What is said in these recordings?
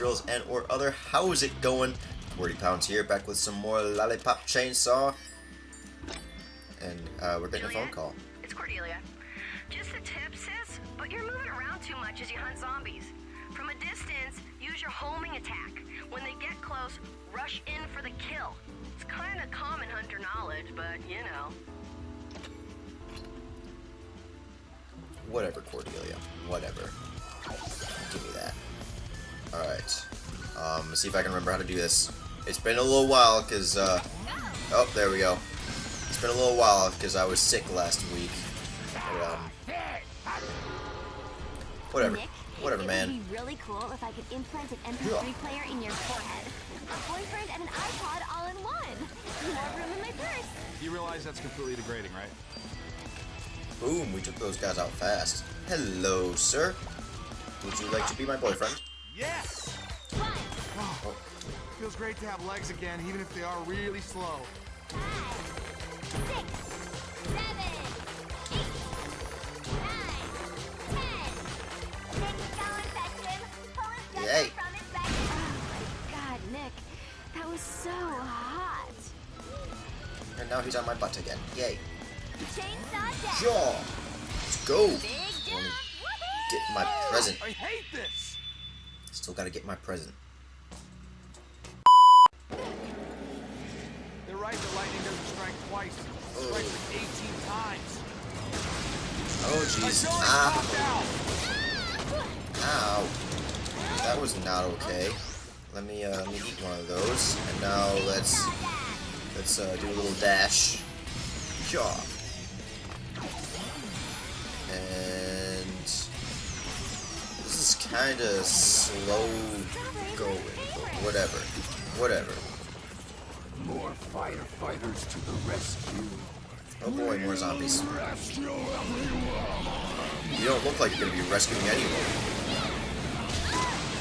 drills and or other. How's it going? QWERTYpounds here, back with some more Lollipop chainsaw. And we're getting a phone call. It's Cordelia. Just a tip, sis, but you're moving around too much as you hunt zombies. From a distance, use your homing attack. When they get close, rush in for the kill. It's kind of common hunter knowledge, but you know. Whatever, Cordelia. Whatever. Give me that. Alright. Let's see if I can remember how to do this. It's been a little while, because, oh, there we go. It's been a little while, because I was sick last week. But, whatever. Nick, Whatever, man. It would be really cool if I could implant an MP3 player in your forehead. A boyfriend and an iPod all in one. More room in my purse. You realize that's completely degrading, right? Boom, we took those guys out fast. Hello, sir. Would you like to be my boyfriend? Yes! Oh, feels great to have legs again, even if they are really slow. 5, 6, 7, 8, 9, 10. Nick's going, Fetchhim. Pull his gun Yay. from his back. Oh my god, Nick. That was so hot. And now he's on my butt again. Yay. Chainsaw down. Sure. Let's go. Big Let me jump. get my present. I hate this! Still gotta get my present. They're right, the lightning doesn't strike twice. It strikes like 18 times. Oh, jeez. My Ow. popped out! Ow. That was not okay. Let me eat one of those. And now let's do a little dash. Sure. And this is kind of slow going, but whatever. Whatever. More firefighters to the rescue. Oh boy, more zombies. You don't look like you're gonna be rescuing anyone.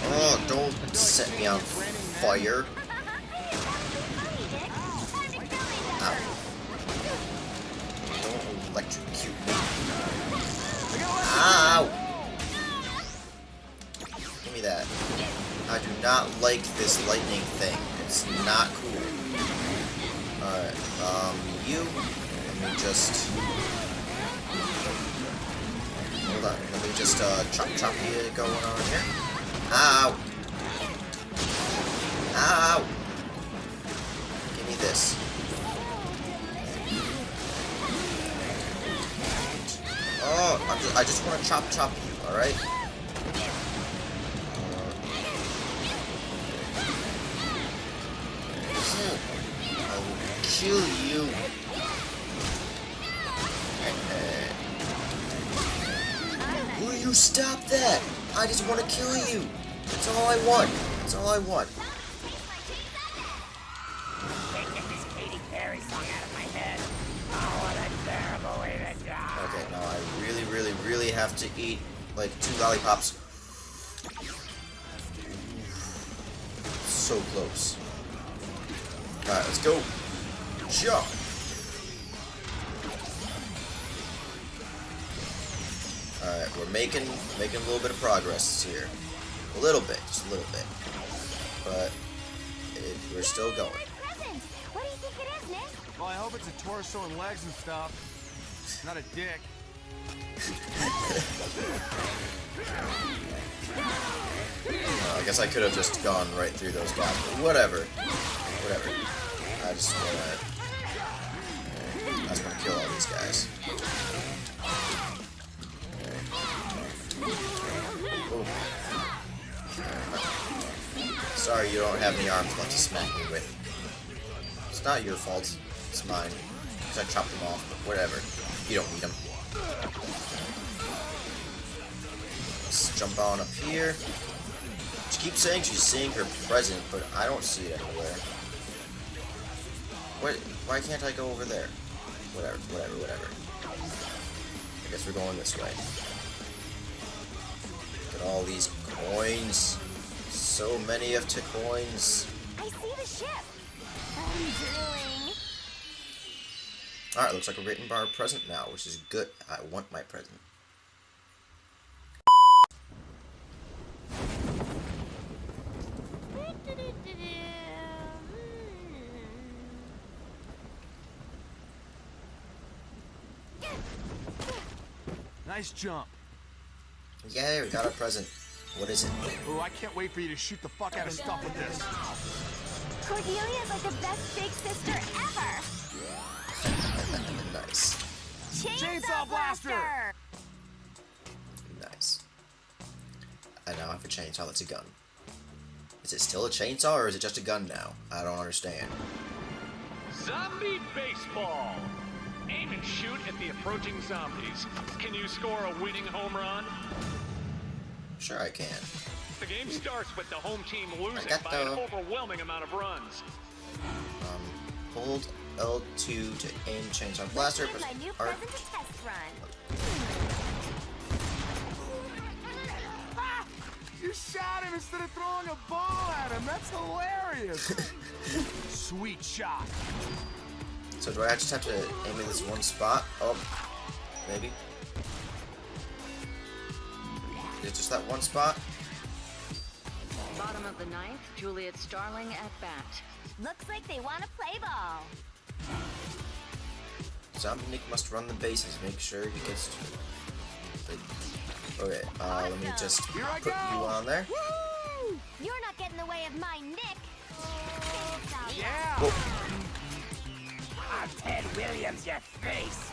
Oh, don't set me on fire. Ow. Don't electrocute me. Ow! Give me that. I do not like this lightning thing. It's not cool. Alright, you. Let me just... Hold on. Let me just, chop you going on here. Ow! Ow! Give me this. Oh, I just want to chop you, alright? I will kill you. Will you stop that? I just want to kill you. That's all I want. That's all I want. Okay, now I really have to eat like 2 lollipops. So close. Alright, let's go. Jump. Alright, we're making a little bit of progress here. A little bit, just a little bit. But we're still going. What do you think it is, Nick? Well, I hope it's a torso and legs and stuff. Not a dick. I guess I could have just gone right through those guys. But whatever. Whatever. I just wanna kill all these guys. Ooh. Sorry you don't have any arms left to smack me with. It's not your fault. It's mine. Because I chopped them off, but whatever. You don't need them. Let's jump on up here. She keeps saying she's seeing her present, but I don't see it anywhere. Why can't I go over there? Whatever. I guess we're going this way. Look at all these coins. So many of the coins. I see the ship. I'm drooling. Alright, looks like we're getting our present now, which is good. I want my present. Nice jump. Yeah, we got our present. What is it? Oh, I can't wait for you to shoot the fuck out of stuff with this. Cordelia is like the best big sister ever. Nice. Chainsaw Blaster! Nice. I now have a chainsaw that's a gun. Is it still a chainsaw or is it just a gun now? I don't understand. Zombie baseball. Aim and shoot at the approaching zombies. Can you score a winning home run? Sure I can. The game starts with the home team losing got by an the- overwhelming amount of runs. Hold L2 to aim chainsaw blaster. This is my new Or- present to test run. You shot him instead of throwing a ball at him. That's hilarious. Sweet shot. So do I just have to aim at this one spot? Oh, maybe. Is it just that one spot? Bottom of the ninth, Juliet Starling at bat. Looks like they want to play ball. Zombie Nick must run the bases. Make sure he gets to it. Okay, let me just Here I put go. you on there. Woo! You're not getting in the way of my Nick. Yeah. Whoa. Ted Williams, your face.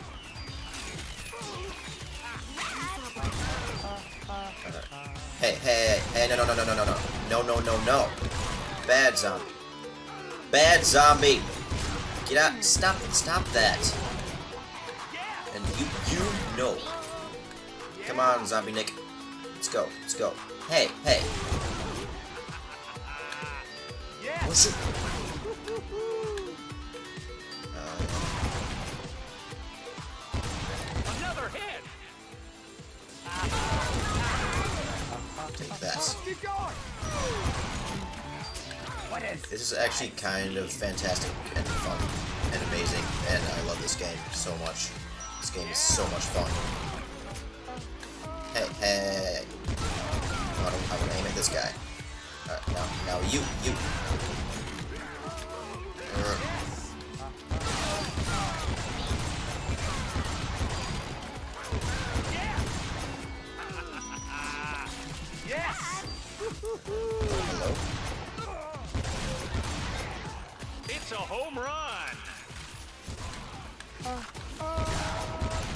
Hey, no. No. Bad zombie. Bad zombie. Get out. Stop that. And you know. Come on, Zombie Nick. Let's go. Hey. Yes. What's it? Another hit. Take that. Keep going. What is This is actually kind of fantastic and fun and amazing, and I love this game so much. This game is so much fun. Hey. I want to aim at this guy. Alright, now you. Yes. Hello. It's a home run.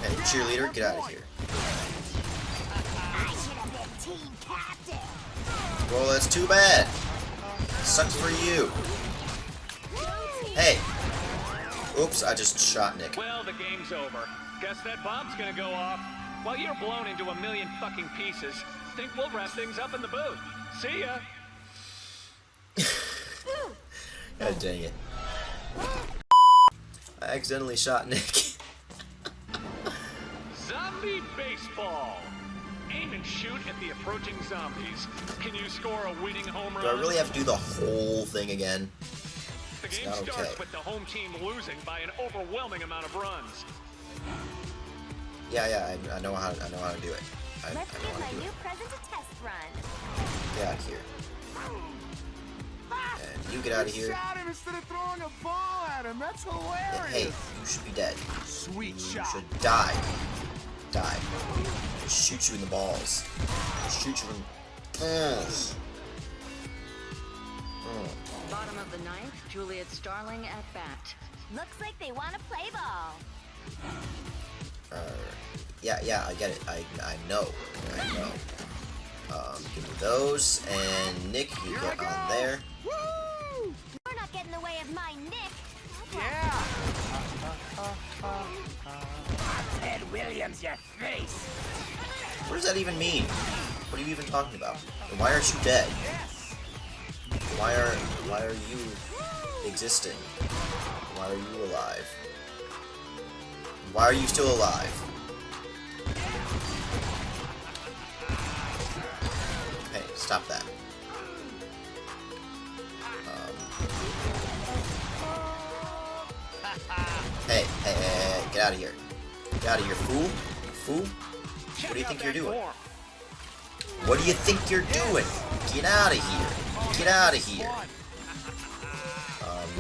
Hey, cheerleader, get out of here. I should have been team captain. Well, that's too bad. Sucks for you. Hey. Oops, I just shot Nick. Well, the game's over. Guess that bomb's gonna go off. While you're blown into a million fucking pieces, think we'll wrap things up in the booth. See ya. God dang it. I accidentally shot Nick. Zombie baseball. Aim and shoot at the approaching zombies. Can you score a winning home run? Do I really have to do the whole thing again? The game not starts okay. with the home team losing by an overwhelming amount of runs. Yeah, I know how to do it. I Let's know do how my to do new it. present to test run. Get out of here. And you get out of You here. shot him instead of throwing a ball at him. That's hilarious. Hey, you should be dead. Sweet You shot. should die. Just shoot you in the balls. Shoot you in the balls. Bottom of the ninth, Juliet Starling at bat. Looks like they want to play ball. Yeah, I get it. I know. Give me those, and Nick, you Here get I on go. there. Woo! You're not getting in the way of my Nick. Yeah. Ted Williams, your face. What does that even mean? What are you even talking about? And why aren't you dead? Why are you existing? Why are you alive? Why are you still alive? Hey, stop that. Hey, get out of here. Get out of here, fool. Fool. What do you think you're doing? What do you think you're doing? Get out of here. Get out of here.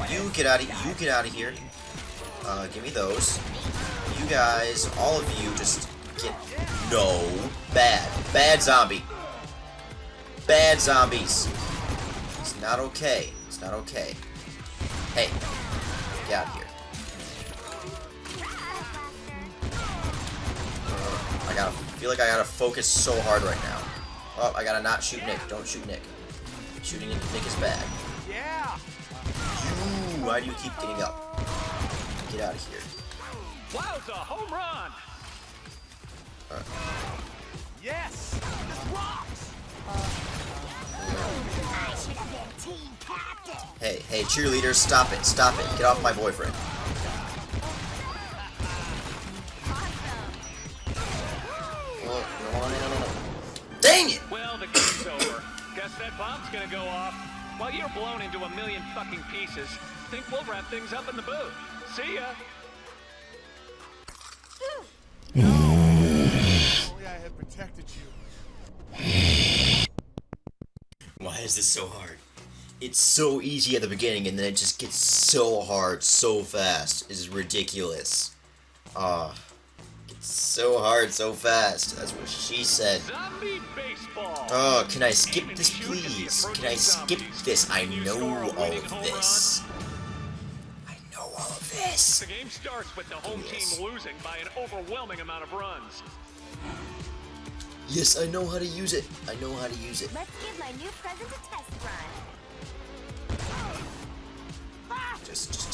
You get out of here. Give me those. You guys, all of you, just No. Bad. Bad zombie. Bad zombies. It's not okay. It's not okay. Hey. Get out of here. I feel like I gotta focus so hard right now. Oh, I gotta not shoot Nick. Don't shoot Nick. Shooting Nick is bad. Yeah. Ooh, why do you keep getting up? Get out of here. Wowza, home run! Yes. This rocks. I should have been team captain. Hey, cheerleaders, stop it. Stop it. Get off my boyfriend. No. Dang it! Well, the game's over. Guess that bomb's gonna go off. While you're blown into a million fucking pieces, think we'll wrap things up in the booth. See ya! Only I had protected you. Why is this so hard? It's so easy at the beginning, and then it just gets so hard so fast. It's ridiculous. It's so hard so fast. That's what she said. Zombie baseball! Oh, can I skip this, please? Can I skip this? I know all of this. I know all of this. The game starts with the home team losing by an overwhelming amount of runs. Yes, I know how to use it. I know how to use it. Let's give my new present a test run.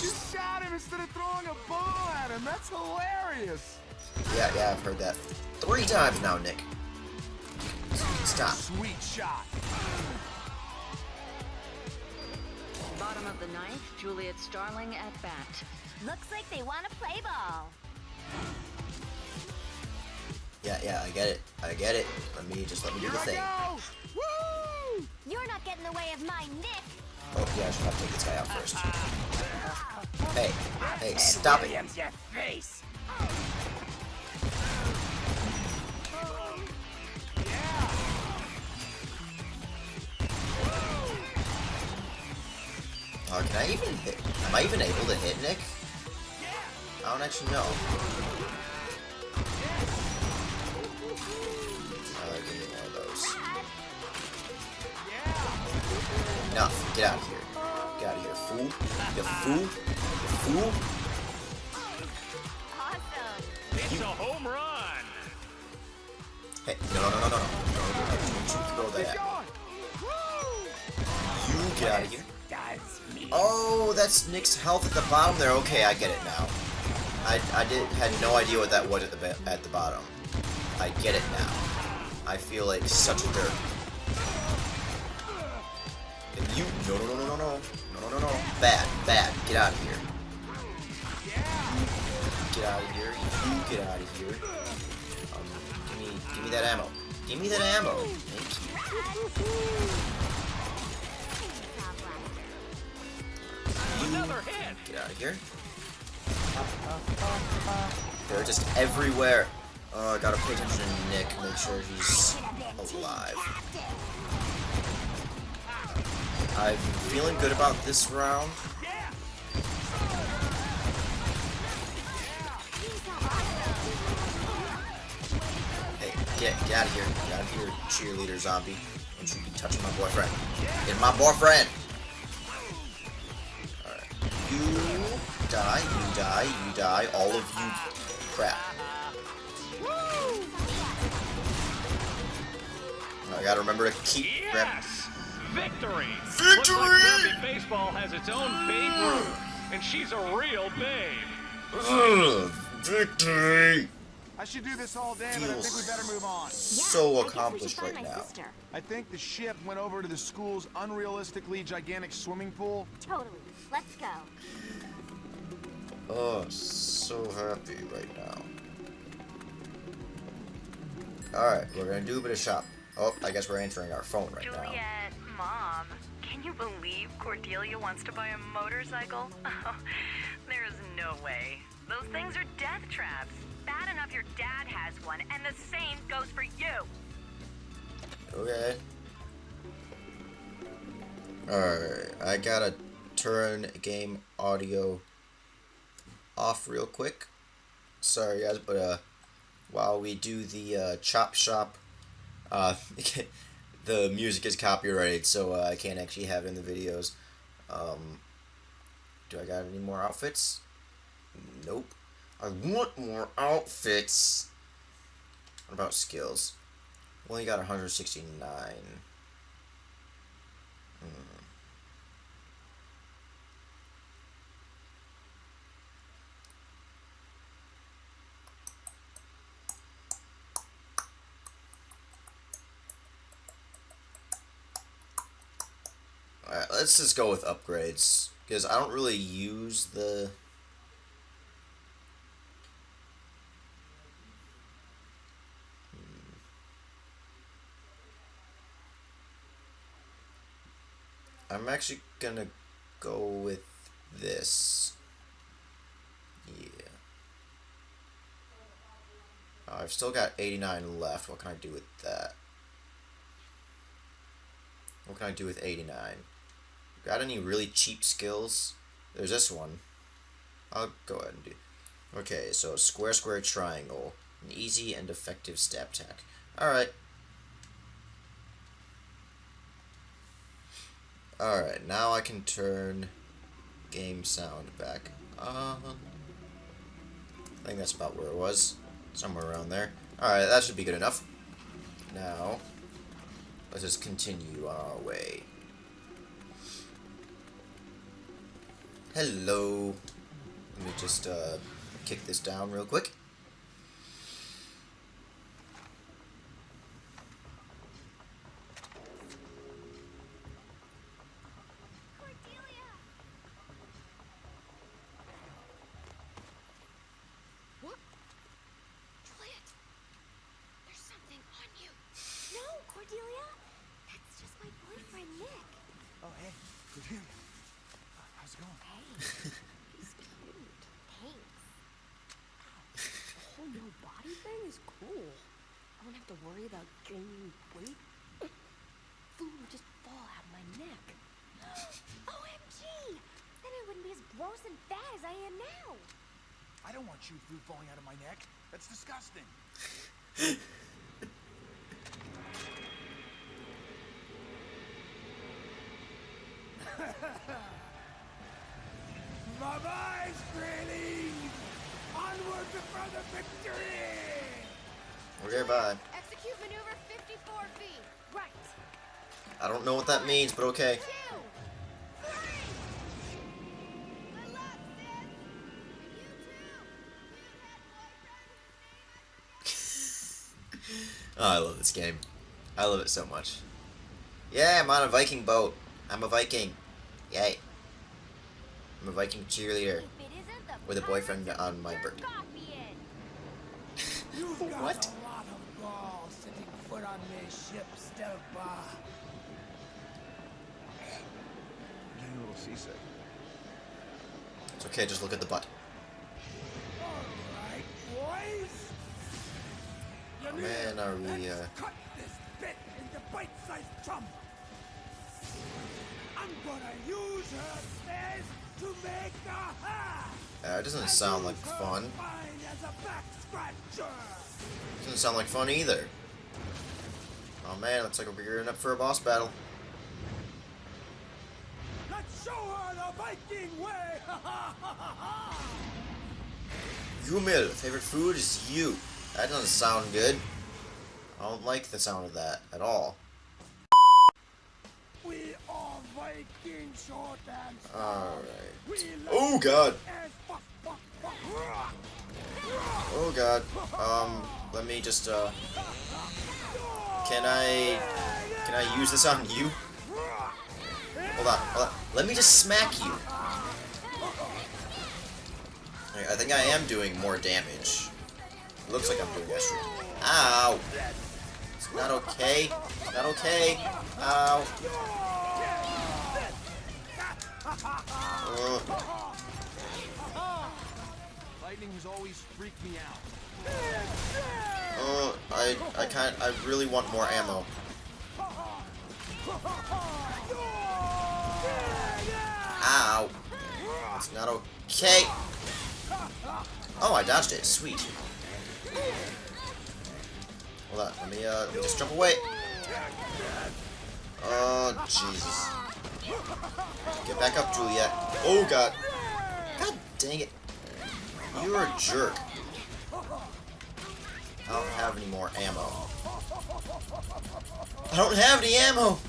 You shot him instead of throwing a ball at him. That's hilarious. Yeah, I've heard that 3 times now, Nick. Stop. Sweet shot. Bottom of the ninth, Juliet Starling at bat. Looks like they want to play ball. Yeah, I get it. Let me do the thing. Go. Woo! You're not getting in the way of my Nick. Oh, yeah, I should have to take this guy out first. Hey, stop it. Williams, your face. Can I even hit? Am I even able to hit Nick? I don't actually know. Give me one of those. Enough. Get out of here. Get out of here, fool. You fool. You fool. Awesome. It's a home run! Hey, no. Don't you throw that at me. You get out of here. Oh, that's Nick's health at the bottom there. Okay, I get it now. I had no idea what that was at the bottom. I get it now. I feel like such a dirt. And you no. Bad. Get out of here. Get out of here. You get out of here. Give me that ammo. Give me that ammo. Thank you. Another hit! Get out of here. They're just everywhere. Oh, I gotta pay attention to Nick, make sure he's alive. I'm feeling good about this round. Hey, get out of here. Get out of here, cheerleader zombie. Don't you be touching my boyfriend. Get my boyfriend! Alright. You die. All of you crap. I gotta remember to keep Yes! Victory! Victory! Looks like Zombie Baseball has its own Babe Ruth, and she's a real babe. Victory! I should do this all day, but I think we better move on. So accomplished right now. I think the ship went over to the school's unrealistically gigantic swimming pool. Totally. Let's go. Oh, so happy right now. Alright, we're gonna do a bit of shop. Oh, I guess we're answering our phone right now. Juliet, Mom, can you believe Cordelia wants to buy a motorcycle? There is no way. Those things are death traps. Bad enough your dad has one, and the same goes for you. Okay. Alright, I gotta turn game audio off real quick. Sorry guys, but while we do the chop shop. The music is copyrighted, so I can't actually have it in the videos. Do I got any more outfits? Nope. I want more outfits. What about skills? Only got 169. Alright, let's just go with upgrades, because I don't really use the... I'm actually gonna go with this. Yeah. I've still got 89 left. What can I do with that? What can I do with 89? Got any really cheap skills? There's this one. I'll go ahead and do. Okay, so square, square, triangle. An easy and effective stab attack. Alright. Alright, now I can turn game sound back on. I think that's about where it was. Somewhere around there. Alright, that should be good enough. Now, let's just continue on our way. Hello. Let me just kick this down real quick. What? Juliet, there's something on you. No, Cordelia. That's just my boyfriend, Nick. Oh, hey. Cordelia. How's it going? Hey, he's cute. Thanks. The whole no body thing is cool. I don't have to worry about gaining weight. Food would just fall out of my neck. OMG! Then I wouldn't be as gross and fat as I am now. I don't want you food falling out of my neck. That's disgusting. Bye-bye, Screening! Onward to further victory! Okay, bye. Execute maneuver 54 feet. Right. I don't know what that means, but okay. 2, 3. Good luck, sis. And you too. Oh, I love this game. I love it so much. Yeah, I'm on a Viking boat. I'm a Viking. Yay. I'm a Viking cheerleader with a boyfriend on my birthday. What? A lot of gall setting foot on this ship, Stelpa. Getting a little seasick. It's okay, just look at the butt. Alright, boys. Oh man, are we, Let's cut this bit into bite-sized chunks. I'm gonna use her stairs to make a hat. It doesn't sound like fun. Fine as a back scratcher. Doesn't sound like fun either. Oh man, looks like we're gearing up for a boss battle. Let's show her the Viking way. Yumil, favorite food is you. That doesn't sound good. I don't like the sound of that at all. We are Viking short and Alright. we Oh god. and fuck. Oh god. Let me just Can I use this on you? Hold on. Let me just smack you. I think I am doing more damage. It looks like I'm doing extra. Ow! It's not okay. It's not okay. Ow. Lightning has always freaked me out. I really want more ammo. Ow. It's not okay. Oh, I dodged it. Sweet. Hold on, let me just jump away. Oh, Jesus. Get back up, Juliet. Oh, God. God dang it. You're a jerk. I don't have any more ammo. I don't have any ammo!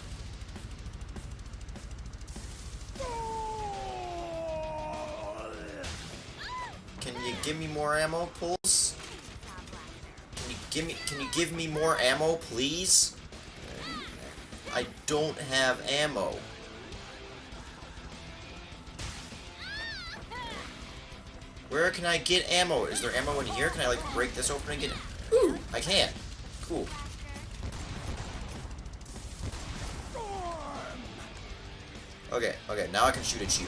Can you give me more ammo, please? Can you give me more ammo, please? I don't have ammo. Where can I get ammo? Is there ammo in here? Can I, like, break this open and get it? Ooh, I can. Cool. Okay, okay, now I can shoot at you.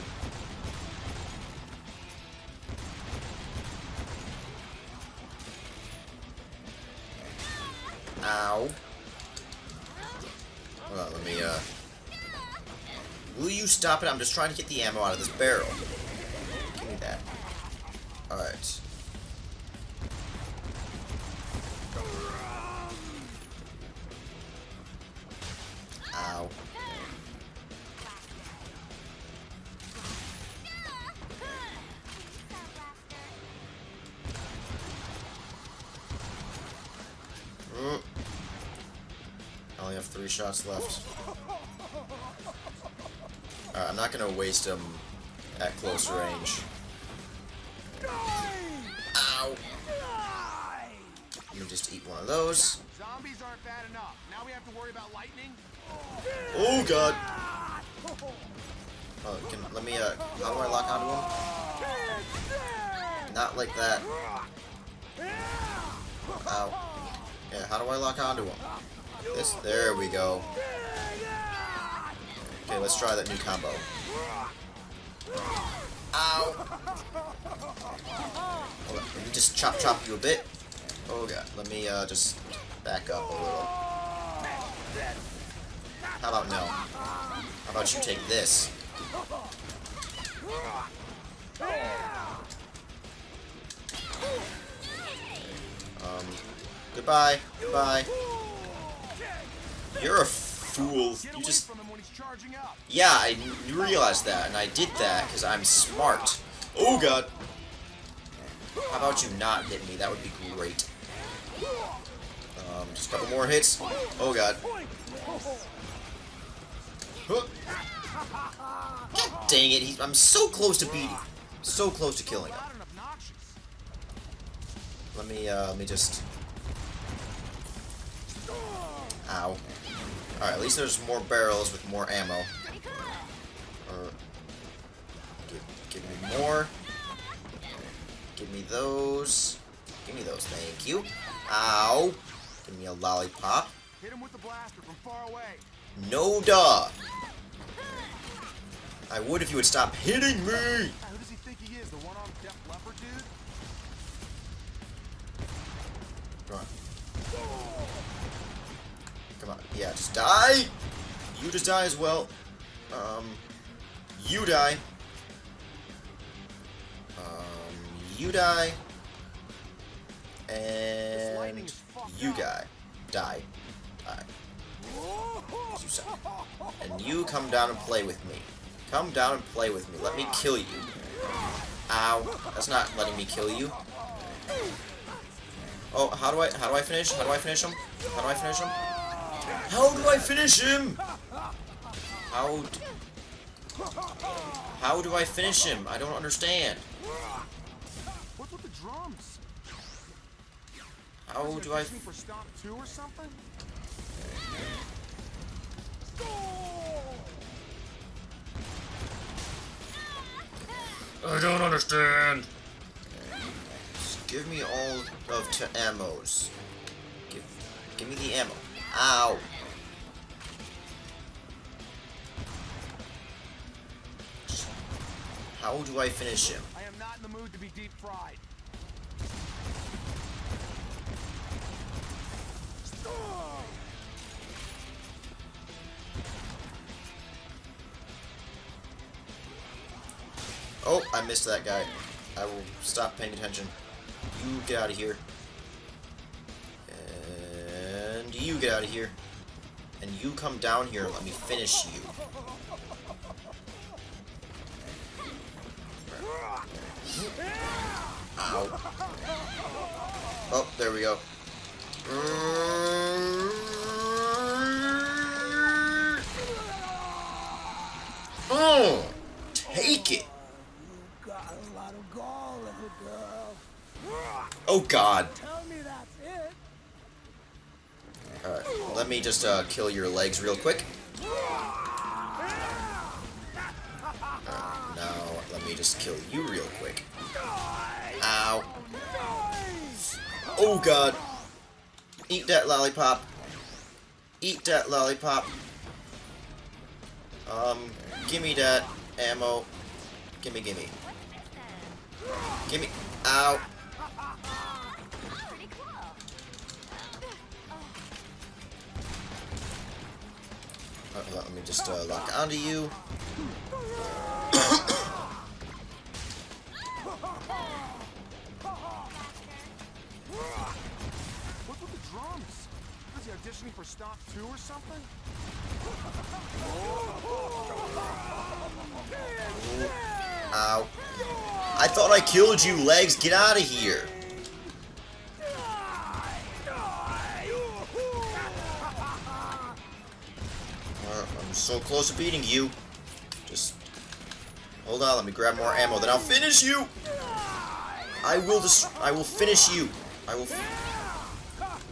Ow. Hold on, let me, will you stop it? I'm just trying to get the ammo out of this barrel. Give me that. Alright. Ow. I only have 3 shots left. Alright, I'm not gonna waste them at close range. Ow! Let me just eat one of those. Zombies aren't bad enough. Now we have to worry about lightning? Oh, God! Oh, let me, how do I lock onto him? Not like that. Ow. Yeah, how do I lock onto him? This, there we go. Okay, let's try that new combo. Ow! Hold on, let me just chop you a bit. Oh, God, let me, just back up a little. How about no? How about you take this? Goodbye. Goodbye. You're a fool. You just... Yeah, I realized that, and I did that because I'm smart. Oh, God. How about you not hit me? That would be great. Just a couple more hits. Oh, God. God dang it. I'm so close to beating him. So close to killing him. Let me just... Ow. Alright, at least there's more barrels with more ammo. Give me more. Give me those. Give me those, thank you. Ow. Give me a lollipop. Hit him with the blaster from far away. No duh. I would if you would stop hitting me. Who does he think he is? The one-armed deaf leopard dude? Come on. Come on. Yeah, just die. You just die as well. You die. You die. And you die. Die. You suck. And you come down and play with me. Come down and play with me. Let me kill you. Ow. That's not letting me kill you. Oh, how do I finish? How do I finish him? How do I finish him? How do I finish him? How do I finish him? I don't understand. What's with the drums? How do I... For stop 2 or something? I don't understand. Just give me all of the ammos. Give me the ammo. Ow. How do I finish him? I am not in the mood to be deep fried. Oh, I missed that guy. I will stop paying attention. You get out of here. you get out of here. And you come down here and let me finish you. Ow. Oh, there we go. Oh! Take it! Oh god. Alright, let me just kill your legs real quick. Now, let me just kill you real quick. Ow. Oh god. Eat that lollipop. Eat that lollipop. Gimme that ammo. Gimme. Gimme. Ow. Let me just lock onto you. What's with the drums? Was he auditioning for Stop 2 or something? Ow. I thought I killed you, legs. Get out of here. I'm so close to beating you. Just hold on, let me grab more ammo, then I'll finish you. I will finish you.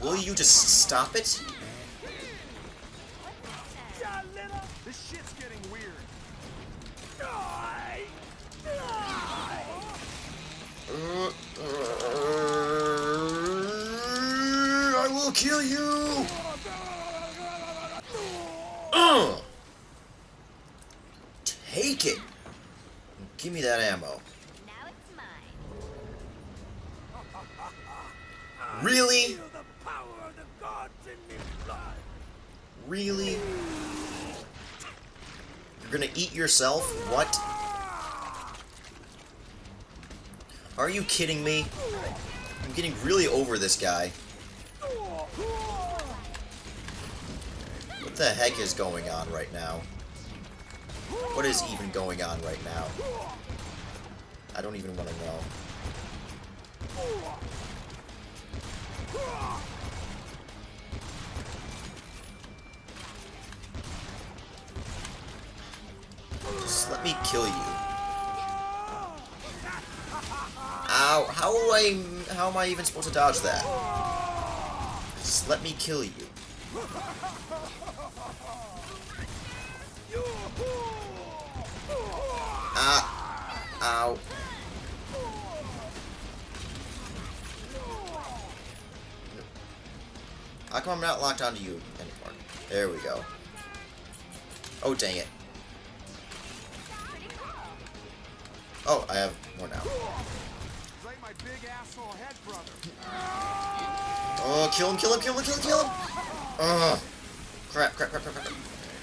Will you just stop it? This shit's getting weird. I will kill you. Take it. Give me that ammo. Now it's mine. Really? Really? You're gonna eat yourself? What? Are you kidding me? I'm getting really over this guy. What the heck is going on right now? What is even going on right now? I don't even want to know. Just let me kill you. Ow, how am I even supposed to dodge that? Just let me kill you. Ow. How come I'm not locked onto you anymore? There we go. Oh, dang it. Oh, I have more now. Like my big asshole head brother. Oh, kill him. Oh, crap.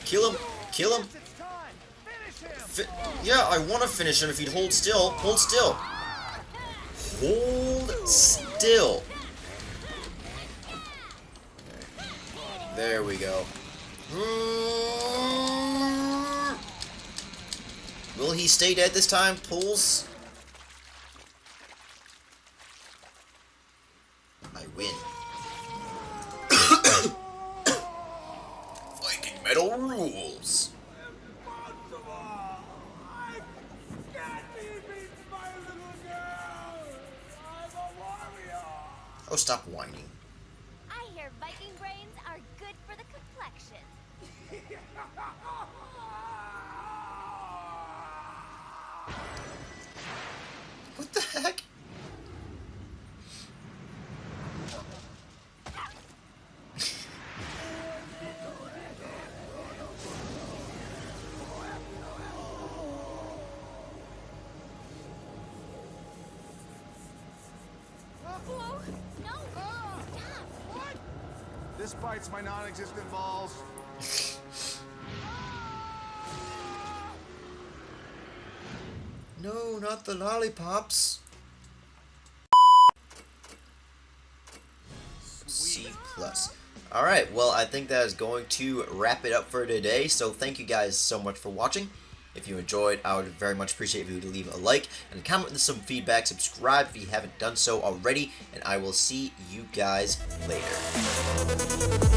Kill him. It's time. Finish him. Yeah, I want to finish him if he'd hold still. Hold still. There we go. Will he stay dead this time, Pulls? I win. Viking Metal rules. Oh, stop whining. I hear Viking brains are good for the complexion. What the heck? This bites my non-existent balls. No, not the lollipops. C+. Alright, well, I think that is going to wrap it up for today. So thank you guys so much for watching. If you enjoyed, I would very much appreciate if you would leave a like and comment with some feedback. Subscribe if you haven't done so already, and I will see you guys later.